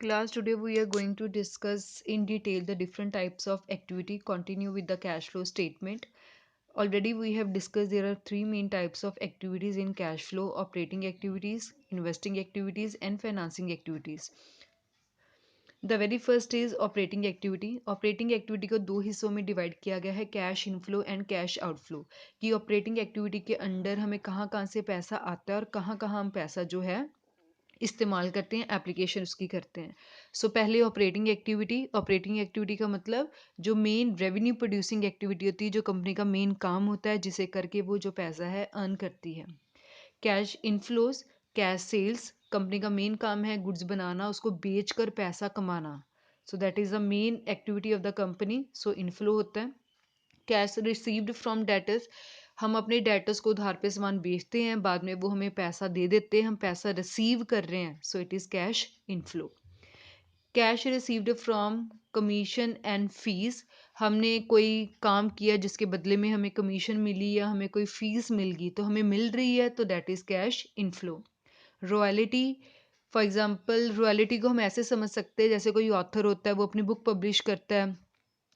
Class, today we are going to discuss in detail the different types of activity. Continue with the cash flow statement. Already we have discussed there are three main types of activities in cash flow: operating activities, investing activities, and financing activities. The very first is operating activity. Operating activity को दो हिस्सों में divide किया गया है, cash inflow and cash outflow. कि operating activity के under हमें कहाँ कहाँ से पैसा आता है और कहाँ कहाँ हम पैसा जो है इस्तेमाल करते हैं, एप्लीकेशन उसकी करते हैं। सो पहले ऑपरेटिंग एक्टिविटी। ऑपरेटिंग एक्टिविटी का मतलब जो मेन रेवेन्यू प्रोड्यूसिंग एक्टिविटी होती है, जो कंपनी का मेन काम होता है जिसे करके वो जो पैसा है अर्न करती है। Cash inflows, cash sales, company का मेन काम है गुड्स बनाना, उसको बेचकर पैसा कमाना। So that is the main activity of the company. So inflow होता है। कैश रिसीव्ड फ्रॉम डेटर्स, हम अपने डेटर्स को उधार पे सामान बेचते हैं, बाद में वो हमें पैसा दे देते हैं, हम पैसा रिसीव कर रहे हैं। So it is cash inflow. Cash received from commission and fees, हमने कोई काम किया जिसके बदले में हमें कमीशन मिली या हमें कोई फीस मिल गई तो हमें मिल रही है, तो that is cash inflow. Royalty, for example royalty को हम ऐसे समझ सकते हैं जैसे कोई ऑथर होता है, वो अपनी बुक पब्लिश करता है,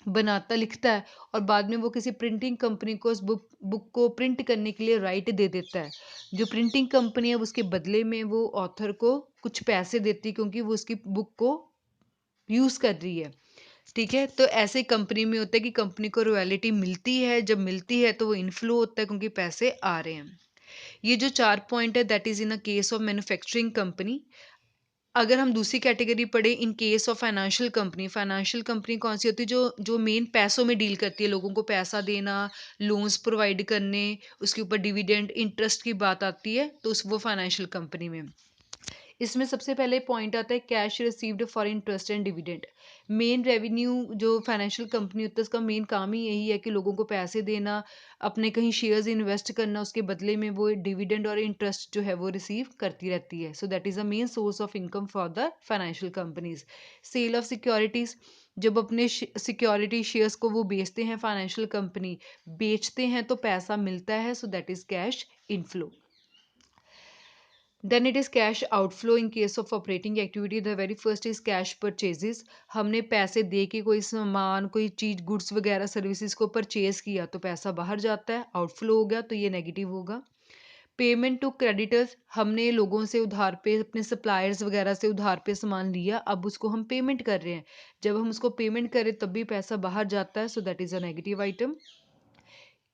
बनाता लिखता है और बाद में वो किसी प्रिंटिंग कंपनी को उस बुक को प्रिंट करने के लिए राइट दे देता है। जो प्रिंटिंग कंपनी है उसके बदले में वो ऑथर को कुछ पैसे देती है क्योंकि वो उसकी बुक को यूज़ कर रही है। ठीक है, तो ऐसे कंपनी में होता है कि कंपनी को रॉयल्टी मिलती है, जब मिलती है तो वो इनफ्लो होता है क्योंकि पैसे आ रहे हैं। ये जो चार पॉइंट है that is in a case of manufacturing company. अगर हम दूसरी कैटेगरी पढ़े, in case of financial company. Financial company कौन सी होती है? जो जो मेन पैसों में डील करती है, लोगों को पैसा देना, लोन्स प्रोवाइड करने, उसके ऊपर डिविडेंड इंटरेस्ट की बात आती है, तो उस वो फाइनेंशियल कंपनी में। इसमें सबसे पहले पॉइंट आता है cash received for interest and dividend. Main revenue जो फाइनेंशियल कंपनी होती है उसका मेन काम ही यही है कि लोगों को पैसे देना, अपने कहीं शेयर्स इन्वेस्ट करना, उसके बदले में वो डिविडेंड और इंटरेस्ट जो है वो रिसीव करती रहती है। So that is the main source of income for the financial companies. Sale of securities, जब अपने सिक्योरिटी शेयर्स को वो बेचते हैं, फाइनेंशियल कंपनी बेचते हैं तो पैसा मिलता है। So that is cash inflow. Then it is cash outflow in case of operating activity. The very first is cash purchases. हमने पैसे दे के कोई सामान, कोई चीज़, गुड्स वगैरह सर्विसेज को परचेज किया तो पैसा बाहर जाता है, आउटफ्लो हो गया, तो ये नेगेटिव होगा। पेमेंट टू क्रेडिटर्स, हमने लोगों से उधार पे, अपने सप्लायर्स वगैरह से उधार पे सामान लिया, अब उसको हम पेमेंट कर रहे हैं, जब हम उसको पेमेंट करें तब भी पैसा बाहर जाता है। So that is a negative item.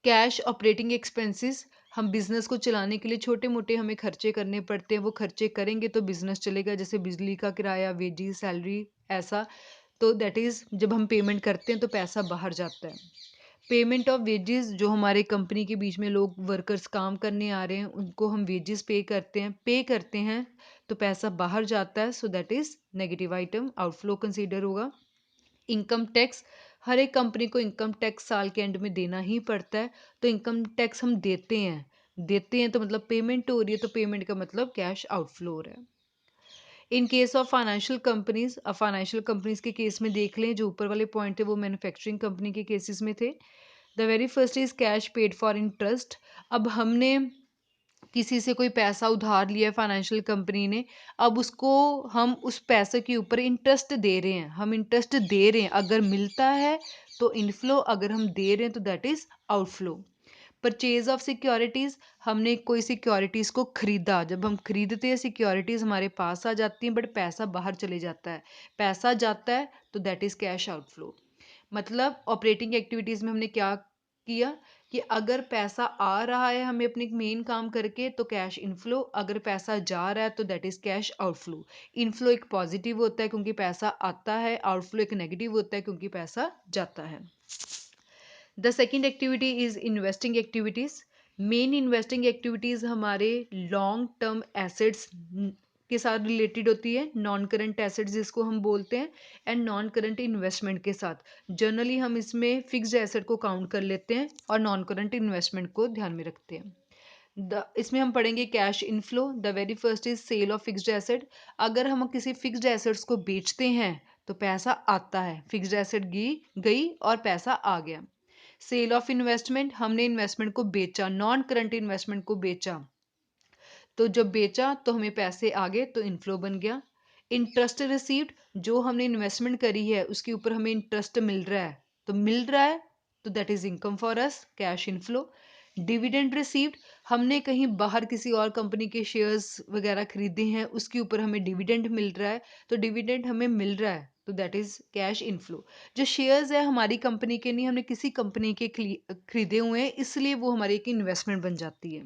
Cash operating expenses, हम बिजनेस को चलाने के लिए छोटे मोटे हमें खर्चे करने पड़ते हैं, वो खर्चे करेंगे तो बिजनेस चलेगा, जैसे बिजली का किराया, वेजी, सैलरी, ऐसा। तो दैट इज़ जब हम पेमेंट करते हैं तो पैसा बाहर जाता है। पेमेंट ऑफ वेजेस, जो हमारे कंपनी के बीच में लोग वर्कर्स काम करने आ रहे हैं उनको हम वेजेस पे करते हैं तो पैसा बाहर जाता है। So that is negative item, outflow consider होगा। इनकम टैक्स, हर एक कंपनी को इनकम टैक्स साल के एंड में देना ही पड़ता है, तो इनकम टैक्स हम देते हैं तो मतलब पेमेंट हो रही है, तो पेमेंट का मतलब कैश आउटफ्लो हो रहा है। In case of financial companies, अब फाइनेंशियल कंपनीज के केस में देख लें, जो ऊपर वाले पॉइंट है वो मैन्युफैक्चरिंग कंपनी के केसेस में थे। The very first is cash paid for interest. अब हमने किसी से कोई पैसा उधार लिया है फाइनेंशियल कंपनी ने, अब उसको हम उस पैसे के ऊपर इंटरेस्ट दे रहे हैं, हम इंटरेस्ट दे रहे हैं, अगर मिलता है तो इनफ्लो, अगर हम दे रहे हैं तो that is outflow. Purchase of securities, हमने कोई सिक्योरिटीज को खरीदा, जब हम खरीदते हैं सिक्योरिटीज हमारे पास आ जाती हैं बट पैसा बाहर चले जाता है, पैसा जाता है तो दैट इज कैश आउटफ्लो। मतलब ऑपरेटिंग एक्टिविटीज़ में हमने क्या किया कि अगर पैसा आ रहा है हमें अपने मेन काम करके तो कैश इनफ्लो, अगर पैसा जा रहा है तो that is cash outflow. Inflow एक पॉजिटिव होता है क्योंकि पैसा आता है, आउटफ्लो एक नेगेटिव होता है क्योंकि पैसा जाता है। The second activity is investing activities. Main investing activities हमारे लॉन्ग टर्म एसेट्स के साथ रिलेटेड होती है, नॉन करंट एसेट्स जिसको हम बोलते हैं, एंड नॉन करंट इन्वेस्टमेंट के साथ। जनरली हम इसमें फिक्स्ड एसेट को काउंट कर लेते हैं और नॉन करंट इन्वेस्टमेंट को ध्यान में रखते हैं। इसमें हम पढ़ेंगे cash inflow. The very first is sale of fixed asset. अगर हम किसी फिक्स्ड एसेट्स को बेचते हैं तो पैसा आता है, फिक्स्ड एसेट गई और पैसा आ गया। सेल ऑफ इन्वेस्टमेंट, हमने इन्वेस्टमेंट को बेचा, नॉन करंट इन्वेस्टमेंट को बेचा, तो जब बेचा तो हमें पैसे आ गए तो इनफ्लो बन गया। इंटरेस्ट रिसीव्ड, जो हमने इन्वेस्टमेंट करी है उसके ऊपर हमें इंटरेस्ट मिल रहा है, तो that is income for us, cash inflow. Dividend received, हमने कहीं बाहर किसी और कंपनी के शेयर्स वगैरह खरीदे हैं, उसके ऊपर हमें डिविडेंड मिल रहा है, तो डिविडेंड हमें मिल रहा है, तो दैट इज कैश इनफ्लो। जो शेयर्स है हमारी कंपनी के नहीं, हमने किसी कंपनी के खरीदे हुए हैं, इसलिए वो हमारी एक इन्वेस्टमेंट बन जाती है।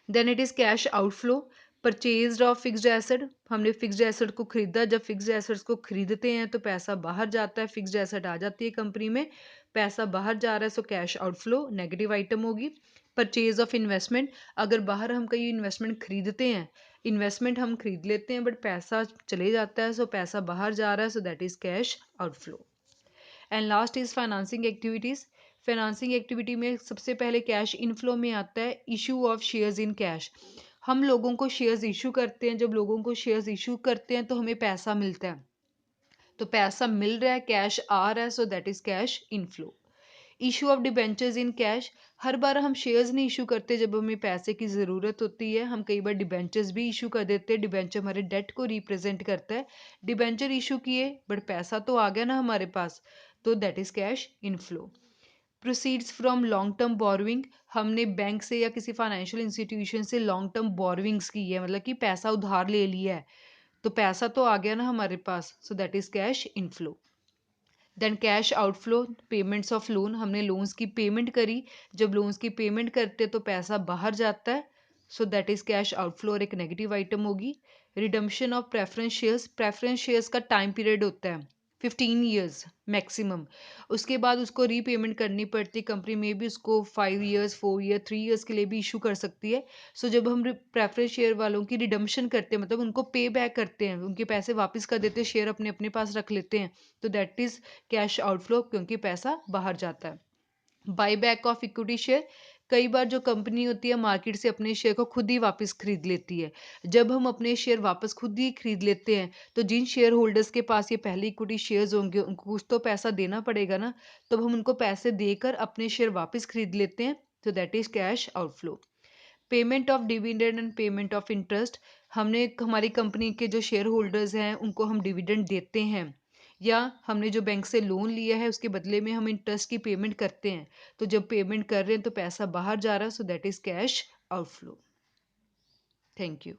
Then it is cash outflow, purchase of fixed asset, हमने फिक्स्ड एसेट को खरीदा, जब फिक्स्ड एसेट्स को खरीदते हैं तो पैसा बाहर जाता है, फिक्स्ड एसेट आ जाती है कंपनी में, पैसा बाहर जा रहा है, so cash outflow negative item होगी। परचेज ऑफ इन्वेस्टमेंट, अगर बाहर हम कहीं इन्वेस्टमेंट खरीदते हैं, इन्वेस्टमेंट हम खरीद लेते हैं बट पैसा चले जाता है, सो पैसा बाहर जा रहा है, so that is cash outflow. And last is financing activities. Financing activity में सबसे पहले कैश इनफ्लो में आता है issue of shares in cash. हम लोगों को शेयर्स इशू करते हैं, जब लोगों को शेयर्स इशू करते हैं तो हमें पैसा मिलता है, तो पैसा मिल रहा है, कैश आ रहा है, so that is cash inflow. Issue of debentures in cash, हर बार हम शेयर्स नहीं इशू करते जब हमें पैसे की ज़रूरत होती है, हम कई बार डिबेंचर्स भी इशू कर देते हैं, डिबेंचर हमारे डेट को रिप्रेजेंट करता है, डिबेंचर इशू किए बट पैसा तो आ गया ना हमारे पास, तो that is cash inflow. Proceeds from long term borrowing, हमने बैंक से या किसी फाइनेंशियल इंस्टीट्यूशन से लॉन्ग टर्म बोरोइंग्स की है, मतलब कि पैसा उधार ले लिया है, तो पैसा तो आ गया ना हमारे पास, so that is cash inflow. Then cash outflow, payments of loan, हमने लोन्स की पेमेंट करी, जब लोन्स की पेमेंट करते तो पैसा बाहर जाता है, so that is cash outflow और एक नेगेटिव आइटम होगी। रिडम्पशन ऑफ प्रेफरेंस शेयर्स का टाइम पीरियड होता है 15 ईयर्स मैक्सिमम, उसके बाद उसको रीपेमेंट करनी पड़ती है, कंपनी में भी उसको 5 ईयर्स 4 ईयर 3 ईयर्स के लिए भी इशू कर सकती है। सो जब हम प्रेफरेंस शेयर वालों की रिडम्पशन करते हैं, मतलब उनको पे बैक करते हैं, उनके पैसे वापस कर देते हैं, शेयर अपने अपने पास रख लेते हैं, तो दैट इज कैश आउटफ्लो, क्योंकि पैसा बाहर जाता है। By back of equity share, कई बार जो कंपनी होती है मार्केट से अपने शेयर को खुद ही वापस खरीद लेती है, जब हम अपने शेयर वापस खुद ही खरीद लेते हैं तो जिन शेयर होल्डर्स के पास ये पहले इक्विटी शेयर्स होंगे उनको कुछ तो पैसा देना पड़ेगा ना, तब हम उनको पैसे देकर अपने शेयर वापस खरीद लेते हैं, तो that is cash outflow. Payment of dividend and payment of interest, हमने हमारी कंपनी के जो शेयर होल्डर्स हैं उनको हम डिविडेंड देते हैं, या हमने जो बैंक से लोन लिया है उसके बदले में हम इंटरेस्ट की पेमेंट करते हैं, तो जब पेमेंट कर रहे हैं तो पैसा बाहर जा रहा है, so that is cash outflow. Thank you.